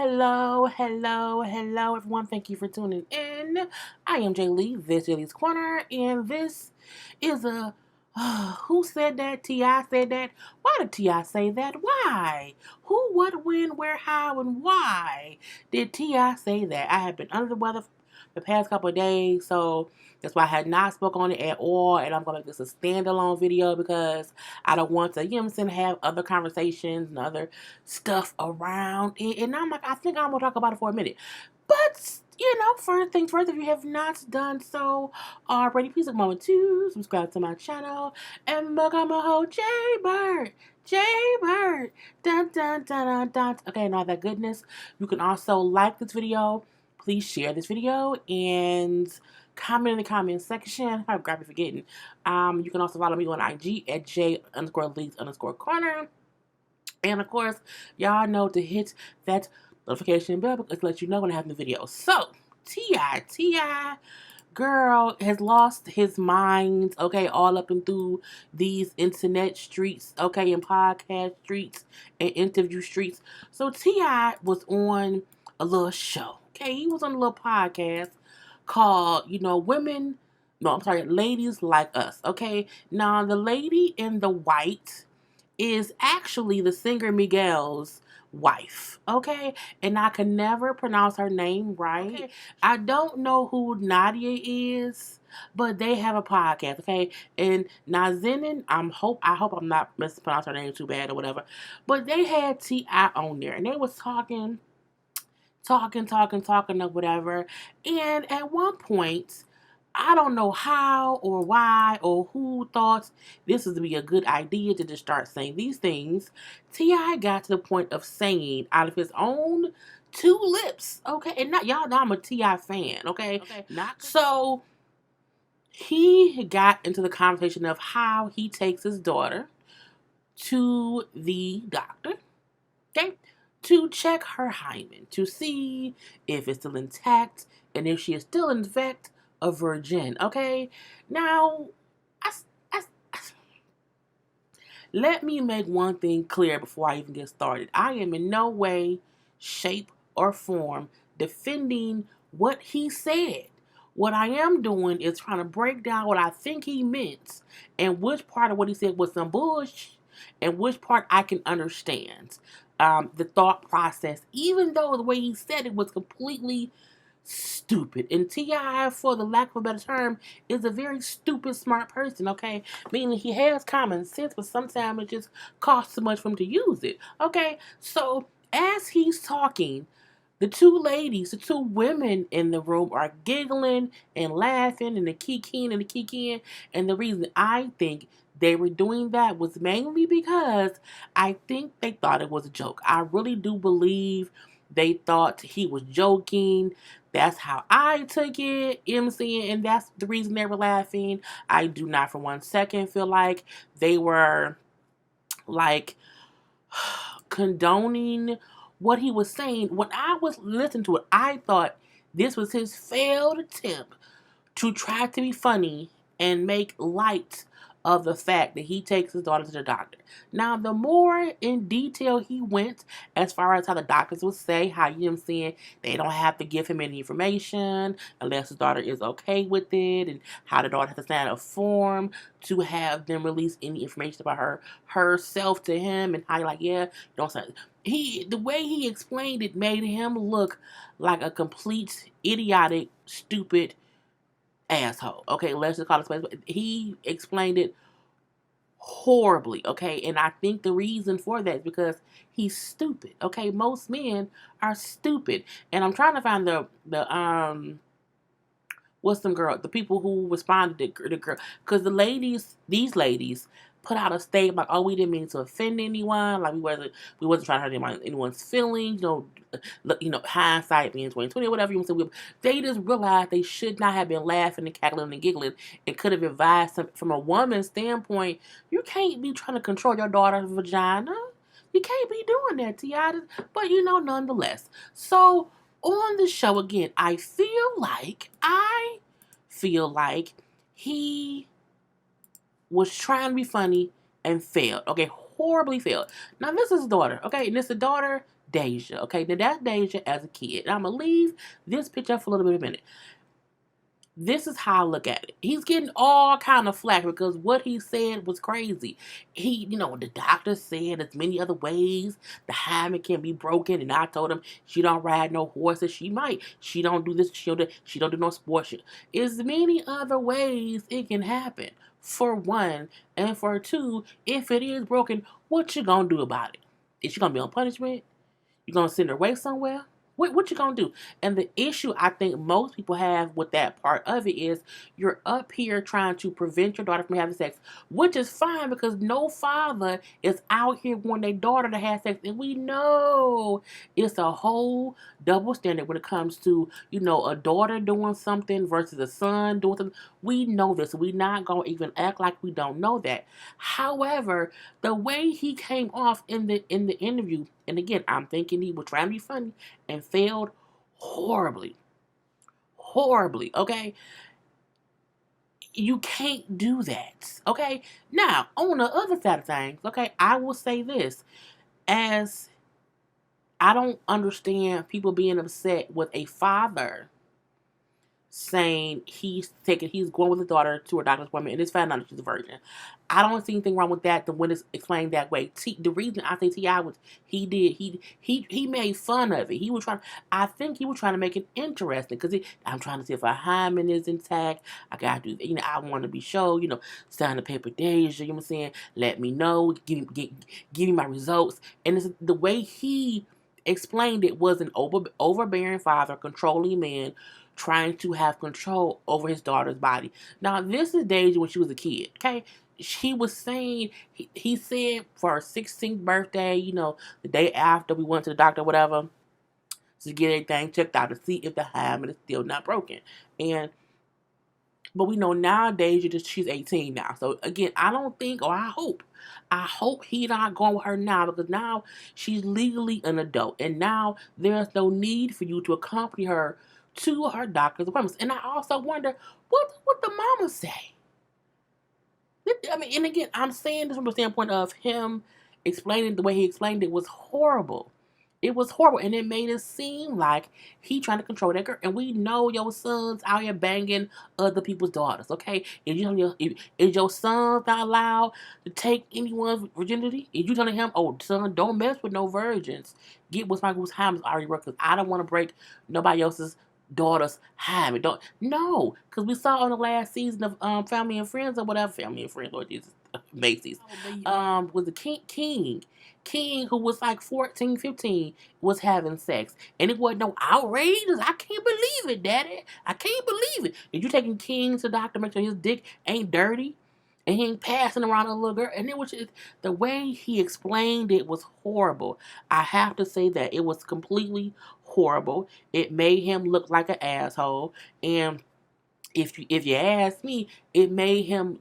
Hello, hello, hello, everyone. Thank you for tuning in. I am Jay Lee. This is JLeesCorner, and this is a who said that? T.I. said that. Why did T.I. say that? Why? Who, what, when, where, how, and why did T.I. say that? I have been under the weather the past couple of days, so that's why I had not spoken on it at all, and I'm going to make this a standalone video because I don't want to, have other conversations and other stuff around it. And I'm like, I think I'm going to talk about it for a minute. But, first things first, if you have not done so already, please take a moment to subscribe to my channel and become a whole JayBird. JayBird. Dun, dun, dun, dun, dun. Okay, and all that goodness. You can also like this video. Please share this video and comment in the comment section. I'm grabbing forgetting. You can also follow me on IG at J_Lees_Corner. And of course, y'all know to hit that notification bell because it lets you know when I have new videos. So, T.I. girl has lost his mind, okay, all up and through these internet streets, okay, and podcast streets and interview streets. So T.I. was on a little show, okay? He was on a little podcast called, Ladies Like Us, okay? Now, the lady in the white is actually the singer Miguel's wife, okay? And I can never pronounce her name right. Okay. I don't know who Nadia is, but they have a podcast, okay? And Nazanin, I hope I'm not mispronouncing her name too bad or whatever, but they had T.I. on there, and they was talking or whatever, and at one point, I don't know how or why or who thought this would be a good idea to just start saying these things. T.I. got to the point of saying out of his own two lips, okay? And not y'all know I'm a T.I. fan, okay? So he got into the conversation of how he takes his daughter to the doctor, okay, to check her hymen to see if it's still intact and if she is still in fact a virgin, okay? Now, let me make one thing clear before I even get started. I am in no way, shape, or form defending what he said. What I am doing is trying to break down what I think he meant and which part of what he said was some bullshit and which part I can understand. The thought process, even though the way he said it was completely stupid. And T.I., for the lack of a better term, is a very stupid, smart person, okay? Meaning he has common sense, but sometimes it just costs too much for him to use it, okay? So, as he's talking, the two women in the room are giggling and laughing and the kikiing. And the reason I think they were doing that was mainly because I think they thought it was a joke. I really do believe they thought he was joking. That's how I took it, and that's the reason they were laughing. I do not for 1 second feel like they were, like, condoning what he was saying. When I was listening to it, I thought this was his failed attempt to try to be funny and make light of the fact that he takes his daughter to the doctor. Now, the more in detail he went, as far as how the doctors would say, how they don't have to give him any information unless his daughter is okay with it, and how the daughter has to sign a form to have them release any information about herself to him, and how don't say. The way he explained it made him look like a complete idiotic, stupid asshole. Okay, let's just call it space. He explained it horribly, okay? And I think the reason for that is because he's stupid, okay? Most men are stupid. And I'm trying to find the people who responded to the girl, because these ladies put out a statement like, "Oh, we didn't mean to offend anyone. Like we wasn't trying to hurt anyone's feelings. Hindsight being 2020 or whatever you want to say." They just realized they should not have been laughing and cackling and giggling, and could have advised from a woman's standpoint. You can't be trying to control your daughter's vagina. You can't be doing that, T.I. But nonetheless. So on the show again, I feel like he was trying to be funny and failed. Okay, horribly failed. Now this is his daughter. Okay, and it's the daughter Deja. Okay, now that's Deja as a kid. And I'm going to leave this picture up for a little bit of a minute. This is how I look at it. He's getting all kind of flack because what he said was crazy. The doctor said there's many other ways the hymen can be broken, and I told him she don't ride no horses. She might. She don't do this. She don't do no sports. There's many other ways it can happen. For one, and for two, if it is broken, what you gonna do about it? Is she gonna be on punishment? You gonna send her away somewhere? What you gonna do? And the issue I think most people have with that part of it is you're up here trying to prevent your daughter from having sex, which is fine because no father is out here wanting their daughter to have sex. And we know it's a whole double standard when it comes to, a daughter doing something versus a son doing something. We know this. We're not gonna even act like we don't know that. However, the way he came off in the interview, and again, I'm thinking he was trying to be funny and failed horribly. Horribly, okay? You can't do that, okay? Now, on the other side of things, okay, I will say this. As I don't understand people being upset with a father saying he's going with his daughter to her doctor's appointment and it's found out that she's a virgin. I don't see anything wrong with that when it's explained that way. The reason I say T.I. was he made fun of it. I think he was trying to make it interesting because I'm trying to see if a hymen is intact. I gotta do that. I want to be sure, sign the paper days, you know what I'm saying? Let me know, give me my results. And it's the way he explained it was an overbearing father, controlling man, trying to have control over his daughter's body. Now, this is Deja when she was a kid, okay? He was saying, he said for her 16th birthday, the day after we went to the doctor, whatever, to get everything checked out to see if the hymen is still not broken. But we know nowadays she's 18 now. So again, I don't think, or I hope he's not going with her now because now she's legally an adult. And now there's no need for you to accompany her to her doctor's appointments. And I also wonder, what the mama say? I mean, and again, I'm saying this from the standpoint of him explaining the way he explained it was horrible. It was horrible, and it made it seem like he trying to control that girl. And we know your son's out here banging other people's daughters, okay? Is your son not allowed to take anyone's virginity? Is you telling him, oh, son, don't mess with no virgins. Get what's hymen's already work, because I don't want to break nobody else's daughter's hymen. No, because we saw on the last season of Family and Friends or whatever, Family and Friends, Lord Jesus, Macy's, was the King, who was like 14, 15, was having sex. And it wasn't no outrageous. I can't believe it, Daddy. I can't believe it. Did you taking King to the doctor to make sure his dick ain't dirty? And he ain't passing around a little girl. And it was just, the way he explained it was horrible. I have to say that. It was completely horrible. It made him look like an asshole. And if you ask me, it made him,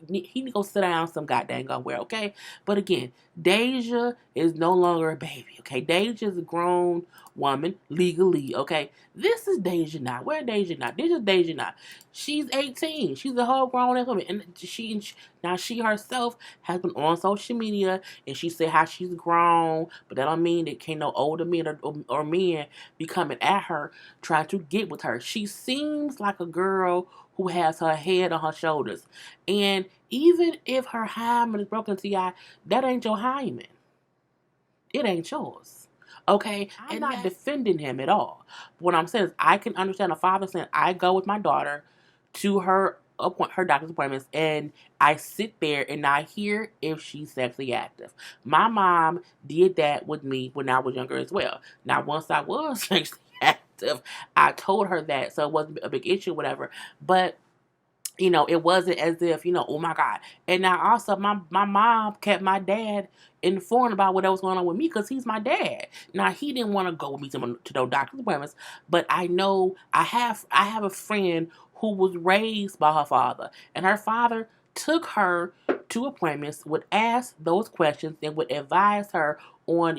he need to go sit down some goddamn somewhere, okay? But again, Deja is no longer a baby, okay? Deja is a grown woman, legally, okay? This is Deja now. Where Deja now? This is Deja now. She's 18. She's a whole grown ass woman. And she herself has been on social media and she said how she's grown, but that don't mean that can't no older men or men be coming at her trying to get with her. She seems like a girl who has her head on her shoulders. And even if her hymen is broken, T.I., that ain't your hymen. It ain't yours. Okay? I'm not defending him at all. What I'm saying is I can understand a father saying, I go with my daughter to her doctor's appointments and I sit there and I hear if she's sexually active. My mom did that with me when I was younger as well. Now, once I was sexually active, I told her that, so it wasn't a big issue, whatever. But it wasn't as if, oh my God. And now also my mom kept my dad informed about what was going on with me because he's my dad. Now he didn't want to go with me to those doctor's appointments, but I know I have a friend who was raised by her father, and her father took her to appointments, would ask those questions, and would advise her on,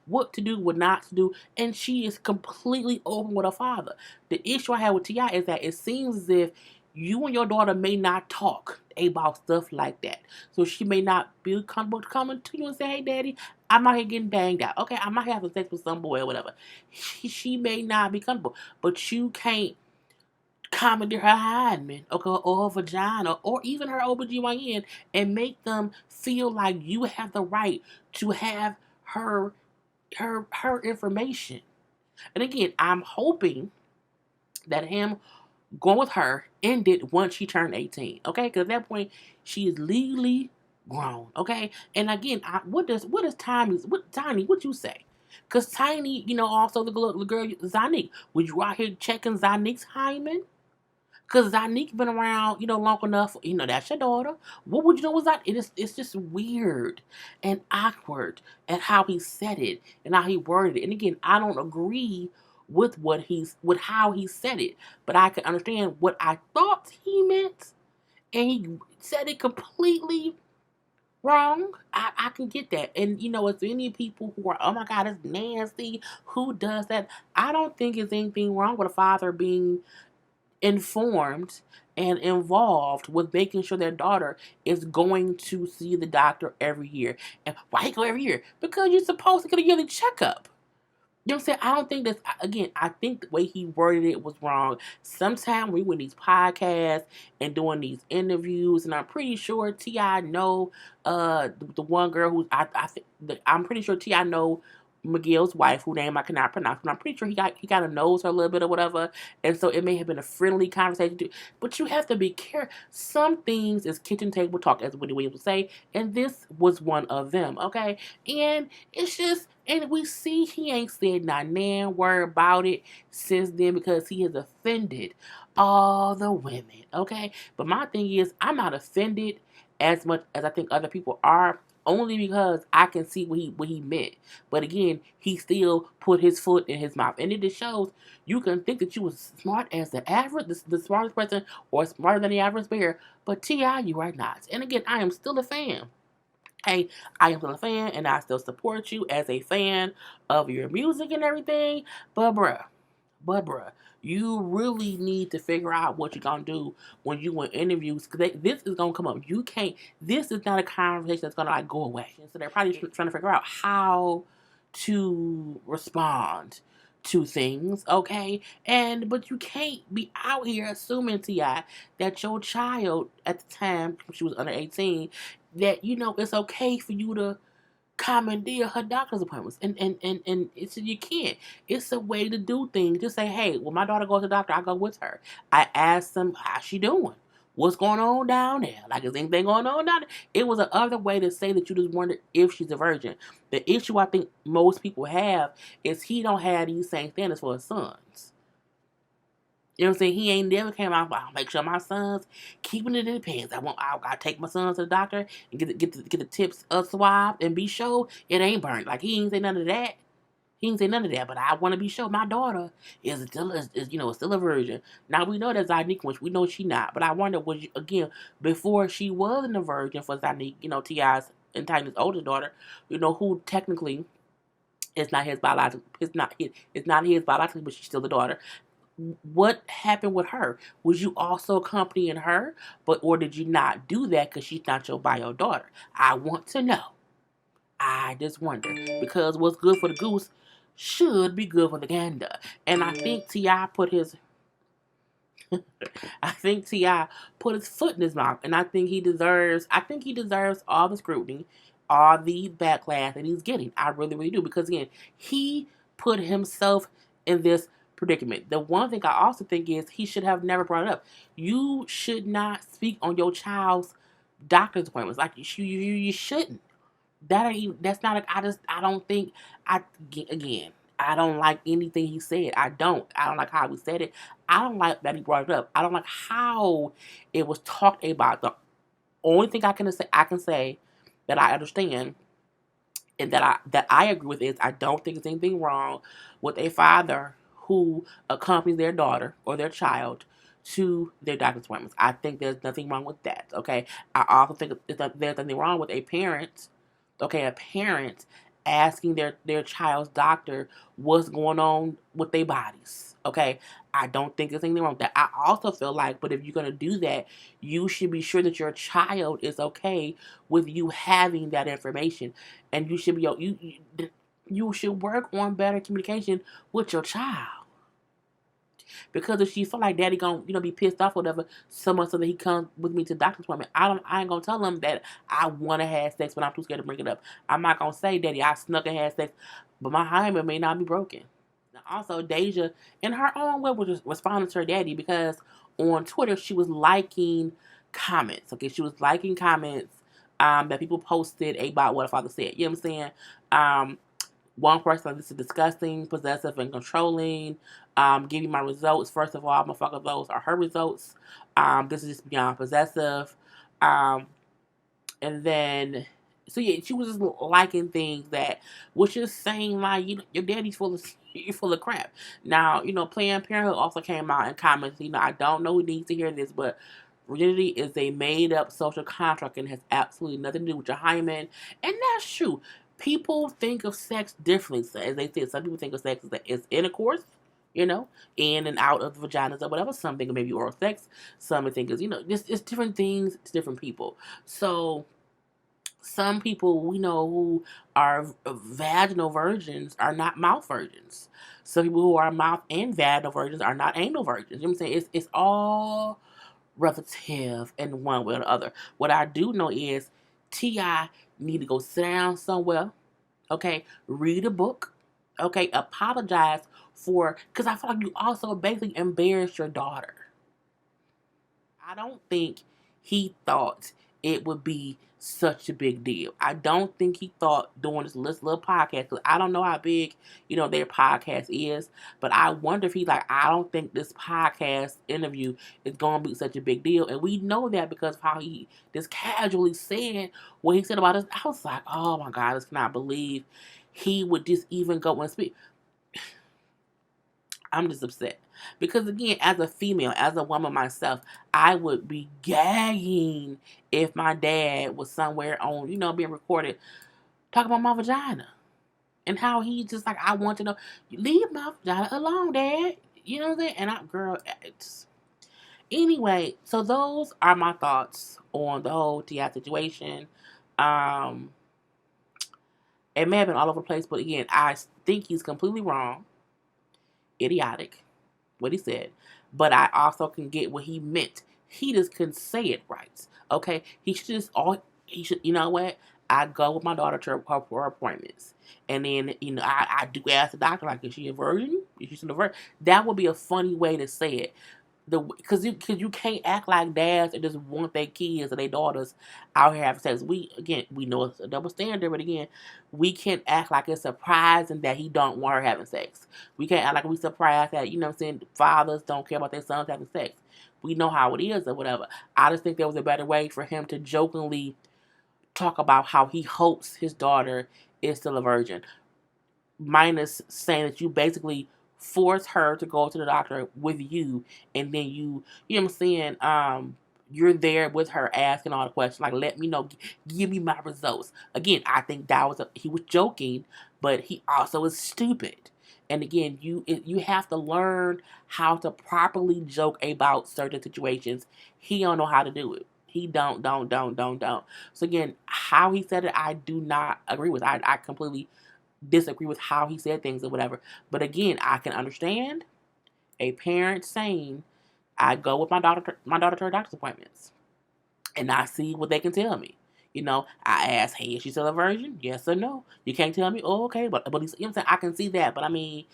what to do, what not to do, and she is completely open with her father. The issue I have with T.I. is that it seems as if you and your daughter may not talk about stuff like that. So she may not be comfortable coming to you and say, hey, daddy, I'm out here getting banged out. Okay, I might have sex with some boy or whatever. She may not be comfortable, but you can't commandeer her hymen, okay, or her vagina, or even her OBGYN and make them feel like you have the right to have her information. And again, I'm hoping that him going with her ended once she turned 18, okay? Because at that point, she is legally grown, okay? And again, what does Tiny, what you say? Because Tiny, also the girl, Zanique, would you out here checking Zanique's hymen? Because Zanique been around, long enough. That's your daughter. What would you know was that? It's just weird and awkward at how he said it and how he worded it. And again, I don't agree with with how he said it, but I can understand what I thought he meant, and he said it completely wrong. I can get that. And it's any people who are, oh my God, it's nasty. Who does that? I don't think it's anything wrong with a father being informed and involved with making sure their daughter is going to see the doctor every year. And why you go every year? Because you're supposed to get a yearly checkup. You know what I'm saying? I don't think that's, again, I think the way he worded it was wrong. Sometimes we win these podcasts and doing these interviews, and I'm pretty sure T.I. know the one girl who I'm pretty sure T.I. know Miguel's wife, whose name I cannot pronounce, but I'm pretty sure he kind of knows her a little bit or whatever, and so it may have been a friendly conversation too. But you have to be careful. Some things is kitchen table talk, as Woody Williams would say, and this was one of them. Okay, and it's just, and we see he ain't said not nan word about it since then because he has offended all the women. Okay, but my thing is, I'm not offended as much as I think other people are, only because I can see what he meant. But again, he still put his foot in his mouth. And it just shows you can think that you was smart as the average, the smartest person, or smarter than the average bear, but T.I., you are not. And again, I am still a fan. Hey, I am still a fan, and I still support you as a fan of your music and everything. But bruh, you really need to figure out what you're gonna do when you in interviews, because this is gonna come up. You can't. This is not a conversation that's gonna like go away. And so they're probably trying to figure out how to respond to things, okay? But you can't be out here assuming, T.I., that your child at the time when she was under 18, that it's okay for you to commandeer her doctor's appointments. And it's, you can't. It's a way to do things. Just say, hey, when my daughter goes to the doctor, I go with her. I ask them, how's she doing? What's going on down there? Like, is anything going on down there? It was another way to say that you just wondered if she's a virgin. The issue I think most people have is he don't have these same standards for his sons. You know what I'm saying? He ain't never came out. I'll make sure my sons keeping it in the pants. I take my sons to the doctor and get the tips swabbed and be sure it ain't burnt. Like, he ain't say none of that. He ain't say none of that. But I want to be sure my daughter is still a virgin. Now we know that Zanique, which we know she not. But I wonder, was you, again, before she wasn't a virgin for Zanique, T.I.'s and Tiny's older daughter, who technically is not his biological, it's not his biologically, but she's still the daughter. What happened with her? Was you also accompanying her, or did you not do that because she's not your bio daughter? I want to know. I just wonder, because what's good for the goose should be good for the gander. And I think T.I. put his foot in his mouth, and I think he deserves all the scrutiny, all the backlash that he's getting. I really, really do, because again, he put himself in this predicament. The one thing I also think is he should have never brought it up. You should not speak on your child's doctor's appointments. Like, you shouldn't. That's not. I don't think. I don't like anything he said. I don't like how he said it. I don't like that he brought it up. I don't like how it was talked about. The only thing I can say that I understand and that I agree with is, I don't think there's anything wrong with a father who accompanies their daughter or their child to their doctor's appointments. I think there's nothing wrong with that. Okay. I also think there's nothing wrong with a parent. Okay, a parent asking their child's doctor what's going on with their bodies. Okay, I don't think there's anything wrong with that. I also feel like, but if you're gonna do that, you should be sure that your child is okay with you having that information, and you should be you should work on better communication with your child. Because if she feel like daddy gonna, be pissed off or whatever, so much so that he comes with me to the doctor's appointment, I ain't gonna tell him that I wanna have sex, but I'm too scared to bring it up. I'm not gonna say, daddy, I snuck and had sex, but my hymen may not be broken. Now, also, Deja, in her own way, was responding to her daddy because on Twitter she was liking comments. Okay, she was liking comments that people posted about what her father said. You know what I'm saying? One person like, this is disgusting, possessive, and controlling. Give you my results. First of all, motherfucker, those are her results. This is just beyond possessive. Um, and then, so yeah, she was just liking things that was just saying like, your daddy's full of you're full of crap. Now, Planned Parenthood also came out and commented, I don't know who needs to hear this, but virginity is a made up social contract and has absolutely nothing to do with your hymen. And that's true. People think of sex differently. So as they said, some people think of sex as intercourse, in and out of the vaginas or whatever. Some think of maybe oral sex. Some think is, it's different things to different people. So some people we know who are vaginal virgins are not mouth virgins. Some people who are mouth and vaginal virgins are not anal virgins. You know what I'm saying? It's all relative in one way or the other. What I do know is T.I. need to go sit down somewhere, okay, read a book, okay, apologize because I feel like you also basically embarrassed your daughter. I don't think he thought it would be such a big deal. I don't think he thought doing this little podcast, because I don't know how big, their podcast is, but I wonder if he's like, I don't think this podcast interview is going to be such a big deal. And we know that because of how he just casually said what he said about us. I was like, oh my God, I just cannot believe he would just even go and speak. I'm just upset. Because again, as a female, as a woman myself, I would be gagging if my dad was somewhere on, being recorded talking about my vagina. And how he just like, I want to know, leave my vagina alone, Dad. You know what I'm saying? And girl, anyway, so those are my thoughts on the whole T.I. situation. It may have been all over the place, but again, I think he's completely wrong, idiotic, what he said, but I also can get what he meant. He just couldn't say it right. Okay, he should. You know what? I go with my daughter to her appointments, and then I do ask the doctor like, is she a virgin? Is she still a virgin? That would be a funny way to say it. Because you can't act like dads and just want their kids or their daughters out here having sex. We know it's a double standard, but again, we can't act like it's surprising that he don't want her having sex. We can't act like we surprised that, fathers don't care about their sons having sex. We know how it is or whatever. I just think there was a better way for him to jokingly talk about how he hopes his daughter is still a virgin, minus saying that you basically force her to go to the doctor with you, and then you know what I'm saying, you're there with her asking all the questions, like, let me know, give me my results. Again, I think he was joking, but he also is stupid. And again, you have to learn how to properly joke about certain situations. He don't know how to do it. He don't. So again, how he said it, I do not agree with. I completely disagree with how he said things or whatever. But again, I can understand a parent saying, I go with my daughter to her doctor's appointments, and I see what they can tell me. I ask, hey, is she still a virgin? Yes or no? You can't tell me. Oh, okay, but he's, I'm saying, I can see that. But I mean,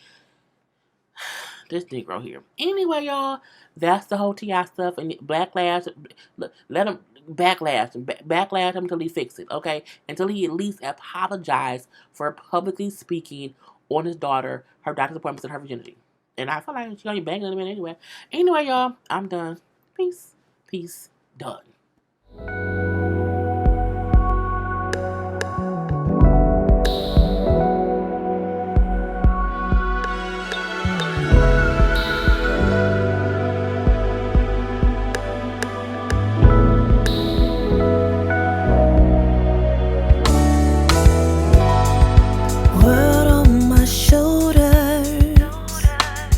this Negro here. Anyway, y'all, that's the whole T.I. stuff and backlash. Let him backlash him until he fix it, okay? Until he at least apologize for publicly speaking on his daughter, her doctor's appointments, and her virginity. And I feel like she's gonna be banging in a minute anyway. Anyway, y'all, I'm done. Peace, done.